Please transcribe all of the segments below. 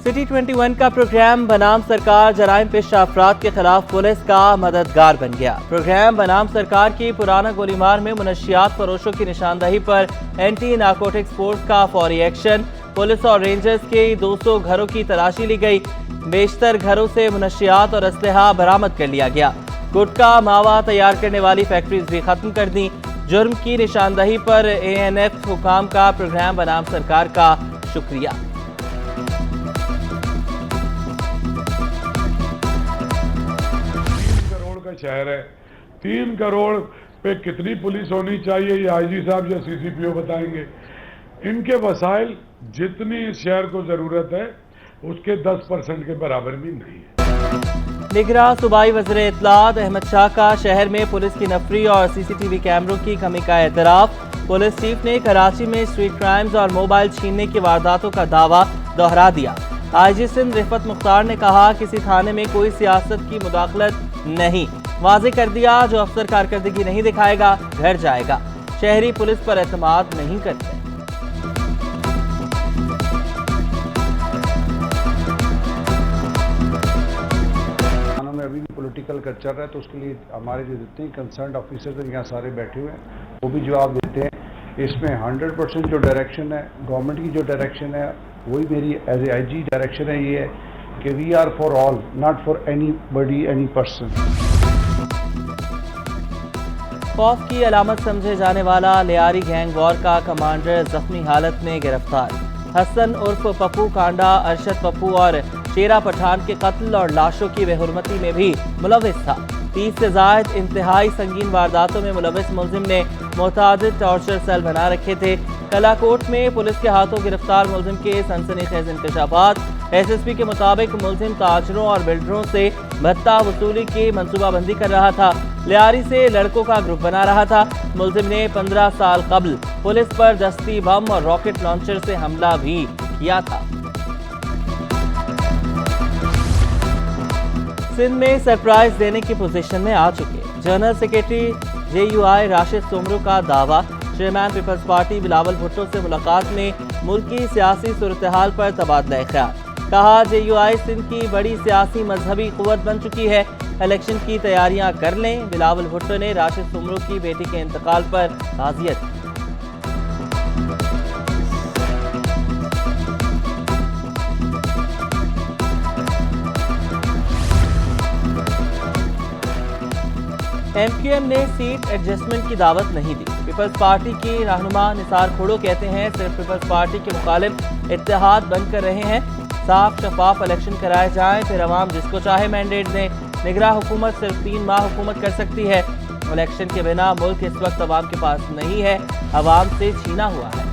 City 21 का programme बनाम सरकार जराइम पेश अफराद के खिलाफ पुलिस का मददगार बन गया। प्रोग्राम बनाम सरकार की पुराना गोलीमार में मुनशियात फरोशों की निशानदही पर एंटी नारकोटिक्स फोर्स का फौरी एक्शन। पुलिस और रेंजर्स के 200 घरों की तलाशी ली गई। बेशतर घरों से मुनशियात और असलहा बरामद कर लिया गया। गुटखा मावा तैयार करने वाली फैक्ट्रीज भी खत्म कर दी। जुर्म की निशानदही पर ANF हुकाम का प्रोग्राम बनाम सरकार का शुक्रिया। 3 करोड़ का शहर है, 3 करोड़ पे कितनी पुलिस होनी चाहिए ये IG साहब या CCPO बताएंगे। इनके वसाइल जितनी इस शहर को जरूरत है उसके 10% के बराबर भी नहीं है। निगरां सूबाई वज़ीर इत्तलात अहमद शाह का शहर में पुलिस की नफरी और CCTV कैमरों की कमी का एतराफ। पुलिस चीफ ने कराची में स्ट्रीट क्राइम्स और मोबाइल छीनने की वारदातों का दावा दोहरा दिया। IG सिंध रिफत मुख्तार ने कहा किसी थाने में कोई सियासत की मुदाखलत नहीं। वाज़े कर दिया जो अफसर कारकर्दगी नहीं दिखाएगा घर जाएगा। शहरी पुलिस पर एतमाद नहीं करते। में अभी भी पॉलिटिकल कल्चर चल रहा है, तो उसके लिए हमारे जो जितने कंसर्न ऑफिसर्स हैं यहाँ सारे बैठे हुए हैं, वो भी जवाब देते हैं। इसमें 100% जो डायरेक्शन है गवर्नमेंट की, जो डायरेक्शन है वही मेरी एज ए IG डायरेक्शन है, ये है कि we are for all, not for anybody any person. खौफ की अलामत समझे जाने वाला लियारी गैंग वॉर का कमांडर जख्मी हालत में गिरफ्तार। हसन उर्फ पप्पू कांडा अरशद पप्पू और शेरा पठान के कत्ल और लाशों की बेहुरमती में भी मुलविस था। 30 से ज्यादा इंतहाई संगीन वारदातों में मुलविस मुलजिम ने मुतादिद टॉर्चर सेल बना रखे थे। कलाकोट में पुलिस के हाथों गिरफ्तार मुलजिम के सनसनीखेज इंकशाफात। SSP के मुताबिक मुलजिम ताजरों और बिल्डरों से भत्ता वसूली की मनसूबाबंदी कर रहा था। लियारी से लड़कों का ग्रुप बना रहा था। मुलजिम ने 15 साल कबल पुलिस पर दस्ती बम और रॉकेट लॉन्चर से हमला भी किया था। सिंध में सरप्राइज देने की पोजीशन में आ चुके general secretary JUI Rashid Soomro का दावा। चेयरमैन पीपल्स पार्टी बिलावल भुट्टो से मुलाकात में मुल्की सियासी सूरत-ए-हाल पर तबादला ख्याल। कहा JUI सिंध की बड़ी सियासी मजहबी कुव्वत बन चुकी है, इलेक्शन की तैयारियां कर लें। बिलावल भुट्टो ने राशिद सोमरू की बेटी के इंतकाल पर ताज़ियत की। MQM ने सीट एडजस्टमेंट की दावत नहीं दी। पीपल्स पार्टी की रहनुमा निसार खोड़ो कहते हैं सिर्फ पीपल्स पार्टी के मुखालिफ इत्तेहाद बन कर रहे हैं। साफ शफाफ इलेक्शन कराए जाएं, फिर अवाम जिसको चाहे मैंडेट दें। निगरां हुकूमत सिर्फ 3 माह हुकूमत कर सकती है। इलेक्शन के बिना मुल्क इस वक्त अवाम के पास नहीं है, अवाम से छीना हुआ है।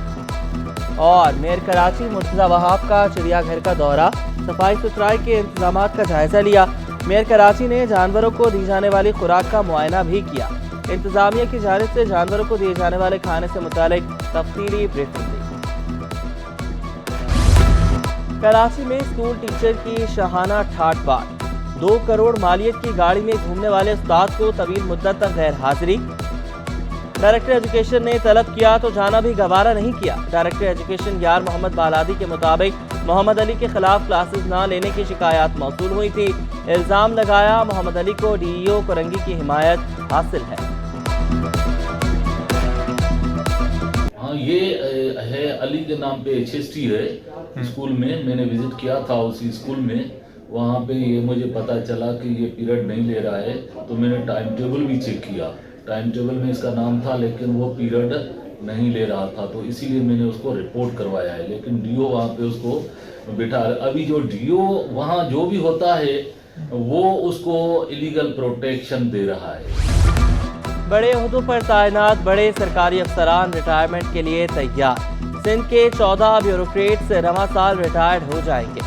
और मेयर कराची मुर्तज़ा वहाब का चिड़ियाघर का दौरा, सफाई सुथराई के इंतजाम का जायजा लिया। मेयर कराची ने जानवरों को दी जाने वाली खुराक का मुआयना भी किया। इंतजामिया की जानिब से जानवरों को दिए जाने वाले खाने से मुतालिक तफसीली ब्रीफिंग दी। कराची में स्कूल टीचर की शाहाना ठाट बाट। 2 करोड़ मालियत की गाड़ी में घूमने वाले उस्ताद को तवील मुद्दत तक गैर हाजिरी। डायरेक्टर एजुकेशन ने तलब किया तो जाना भी गवारा नहीं किया। डायरेक्टर एजुकेशन यार मोहम्मद बालादी के मुताबिक मोहम्मद अली के खिलाफ क्लासेस न लेने की शिकायत मौसूल हुई थी। इल्जाम लगाया मोहम्मद अली को DEO कोरंगी की हिमायत हासिल है। हाँ, ये है अली के नाम पे HST है स्कूल में। मैंने विजिट किया था उसी स्कूल में। वहाँ पे ये मुझे पता चला कि ये पीरियड नहीं ले रहा है, तो मैंने टाइम टेबल भी चेक किया। टाइम टेबल में इसका नाम था लेकिन वो पीरियड नहीं ले रहा था, तो इसीलिए मैंने उसको रिपोर्ट करवाया है। लेकिन DO वहाँ पे उसको बिठा, अभी जो DO वहाँ जो भी होता है वो उसको इलीगल प्रोटेक्शन दे रहा है। बड़े ओहदों पर तैनात बड़े सरकारी अफसरान रिटायरमेंट के लिए तैयार। सिंध के 14 ब्यूरोक्रेट्स रवां साल रिटायर्ड हो जाएंगे।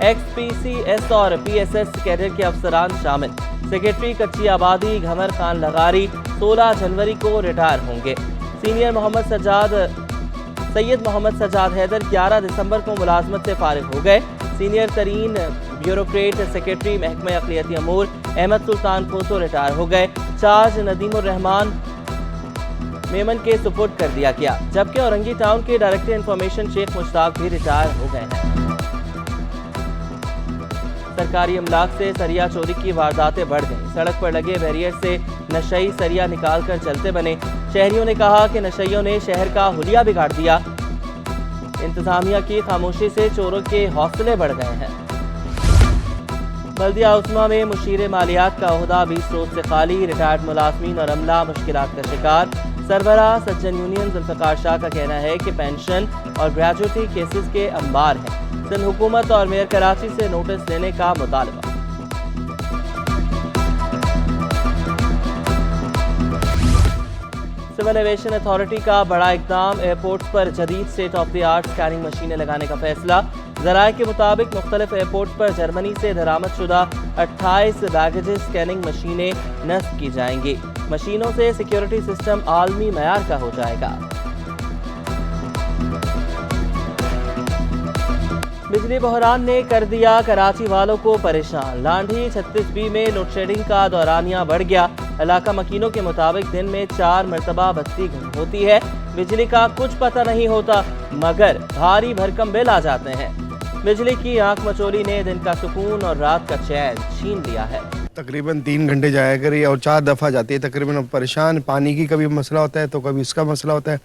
XPCS और PSS कैडर के अफसरान शामिल। सेक्रेटरी कच्ची आबादी घमर खान लगारी 16 जनवरी को रिटायर होंगे। सैयद मोहम्मद सज्जाद हैदर 11 दिसंबर को मुलाजमत से फारिग हो गए। सीनियर तरीन ब्यूरोक्रेट सेक्रेटरी महकमा अक़लियती अमूर अहमद सुल्तान कोसो रिटायर हो गए। चार्ज नदीमुर रहमान मेमन के सुपुर्द कर दिया गया, जबकि औरंगी टाउन के डायरेक्टर इंफॉर्मेशन शेख मुश्ताक भी रिटायर हो गए हैं। सरकारी अमलाक से सरिया चोरी की वारदातें बढ़ गईं। सड़क पर लगे बैरियर से नशई सरिया निकालकर चलते बने। शहरियों ने कहा कि नशइयों ने शहर का हुलिया बिगाड़ दिया। इंतजामिया की खामोशी से चोरों के हौसले बढ़ गए हैं। बल्दिया उस्मा में मुशीर मालियात का ओहदा 20 रोज से खाली। रिटायर्ड मुलाजमीन और अमला मुश्किलात का शिकार। सरबराह सज्जन यूनियन जुल्फिकार शाह का कहना है कि पेंशन और ग्रेजुटी केसेस के अंबार हैं। सिंध हुकूमत और मेयर कराची से नोटिस लेने का मुतालबा। सिविल एविएशन अथॉरिटी का बड़ा इकदाम। एयरपोर्ट पर जदीद state of the art scanning मशीनें लगाने का फैसला। ज़राए के मुताबिक मुख्तलिफ एयरपोर्ट पर जर्मनी से दरामद शुदा 28 बैगेज स्कैनिंग मशीनें नस्ब की जाएंगी। मशीनों से सिक्योरिटी सिस्टम आलमी मयार का हो जाएगा। बिजली बहरान ने कर दिया कराची वालों को परेशान। लांढी 36B में लोडशेडिंग का दौरानिया बढ़ गया। इलाका मकीनों के मुताबिक दिन में 4 मरतबा बत्ती गुम होती है। बिजली का कुछ पता नहीं होता मगर भारी भरकम बिल आ जाते हैं। बिजली की आंख मचोली ने दिन का सुकून और रात का चैन छीन लिया है। तकरीबन 3 घंटे जाया करी और 4 दफ़ा जाती है तकरीबन। परेशान, पानी की कभी मसला होता है तो कभी इसका मसला होता है।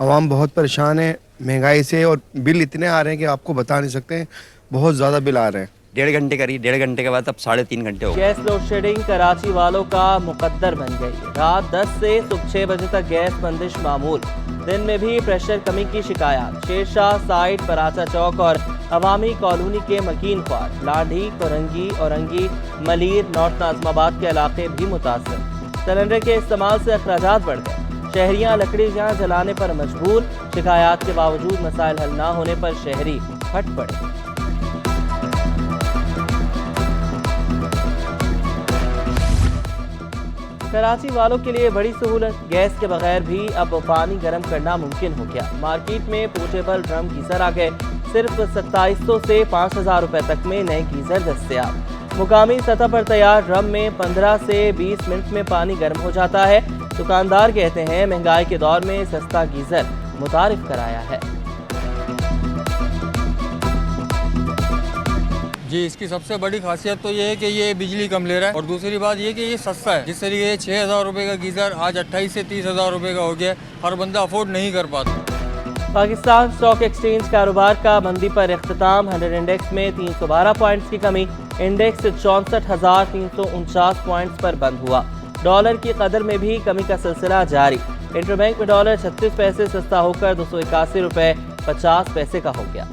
आवाम बहुत परेशान है महंगाई से और बिल इतने आ रहे हैं कि आपको बता नहीं सकते। बहुत ज़्यादा बिल आ रहे हैं। 1.5 घंटे करी, 1.5 घंटे के बाद अब 3.5 घंटे हो गए। गैस लोड शेडिंग कराची वालों का मुकद्दर बन गई। रात 10 से सुबह 6 बजे तक गैस बंदिश मामूल। दिन में भी प्रेशर कमी की शिकायत। शेरशाह साइड, पराचा चौक और अवामी कॉलोनी के मकीन ख्वार। लाढ़ी, कोरंगी, औरंगी, मलीर, नॉर्थ नाजमाबाद के इलाके भी मुतासर। सिलेंडर के इस्तेमाल से अखराजात बढ़ गए। शहरियाँ लकड़ियाँ जलाने पर मजबूर। शिकायत के बावजूद मसाइल हल न होने पर शहरी फट पड़े। कराची वालों के लिए बड़ी सहूलत। गैस के बगैर भी अब पानी गर्म करना मुमकिन हो गया। मार्केट में पोर्टेबल ड्रम गीजर आ गए। सिर्फ 2700 से 5000 रुपए तक में नए गीजर दस्तयाब। मुकामी सतह पर तैयार ड्रम में 15 से 20 मिनट में पानी गर्म हो जाता है। दुकानदार कहते हैं महंगाई के दौर में सस्ता गीजर मुतारिफ कराया है। जी, इसकी सबसे बड़ी खासियत तो ये है कि ये बिजली कम ले रहा है और दूसरी बात ये कि ये सस्ता है। जिस तरीके 6000 रुपये का गीज़र आज 28 से 30,000 रुपये का हो गया। हर बंदा अफोर्ड नहीं कर पाता। पाकिस्तान स्टॉक एक्सचेंज कारोबार का मंदी पर इख्तिताम। 100 इंडेक्स में 312 पॉइंट्स की कमी। इंडेक्स 64,349 पॉइंट्स पर बंद हुआ। डॉलर की कदर में भी कमी का सिलसिला जारी। इंटरबैंक में डॉलर 36 पैसे सस्ता होकर 281 रुपये 50 पैसे का हो गया।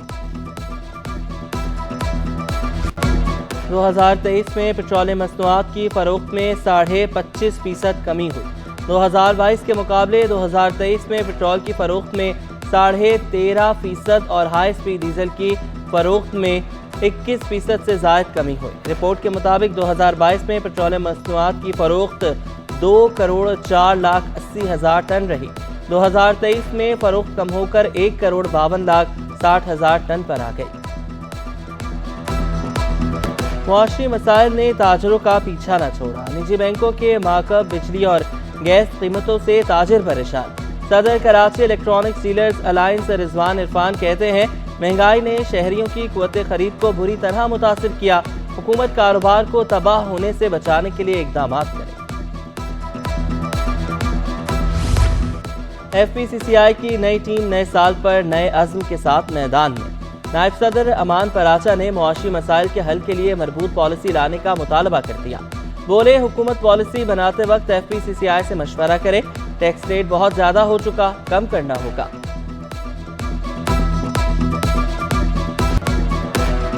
2023 में पेट्रोलियम मसनूआत की फरोख्त में 25.5% कमी हुई। 2022 के मुकाबले 2023 में पेट्रोल की फरोख्त में 13.5% और हाई स्पीड डीजल की फरोख्त में 21% से ज़ायद कमी हुई। रिपोर्ट के मुताबिक 2022 में पेट्रोलियम मसनूआत की फरोख्त 2,04,80,000 टन रही। 2023 में फरोख्त कम होकर 1,52,60,000 टन पर आ गई। मुआशी मसाइल ने ताजरों का पीछा न छोड़ा। निजी बैंकों के मार्कअप, बिजली और गैस कीमतों से ताजिर परेशान। सदर Karachi electronics dealers alliance Rizwan Irfan कहते हैं महंगाई ने शहरियों की कुव्वत खरीद को बुरी तरह मुतासिर किया। हुकूमत कारोबार को तबाह होने से बचाने के लिए इकदाम करे। FPCCI की नई टीम नए साल पर नए अज़्म के साथ मैदान में। नायब सदर अमान पराचा ने मुआशी मसाइल के हल के लिए मरबूत पॉलिसी लाने का मुतालबा कर दिया। बोले हुकूमत पॉलिसी बनाते वक्त FPCCI से मशवरा करे। टैक्स रेट बहुत ज्यादा हो चुका, कम करना होगा।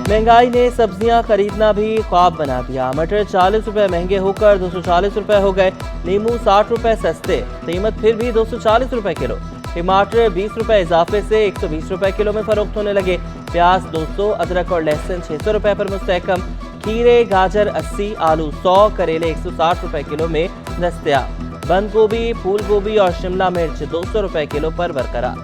महंगाई ने सब्जियां खरीदना भी ख्वाब बना दिया। मटर 40 रुपए महंगे होकर 240 रुपए हो गए। नींबू 60 रुपए सस्ते, कीमत फिर भी 240 रुपए किलो। टमाटर 20 रुपए इजाफे से 120 रुपए किलो में फरोख्त होने लगे। प्याज 200, अदरक और लहसुन 600 रुपए पर मुस्तहकम। खीरे, गाजर 80, आलू 100, करेले 160 रुपए किलो में दस्तयाब। बंद गोभी, फूल गोभी और शिमला मिर्च 200 रुपए किलो पर बरकरार।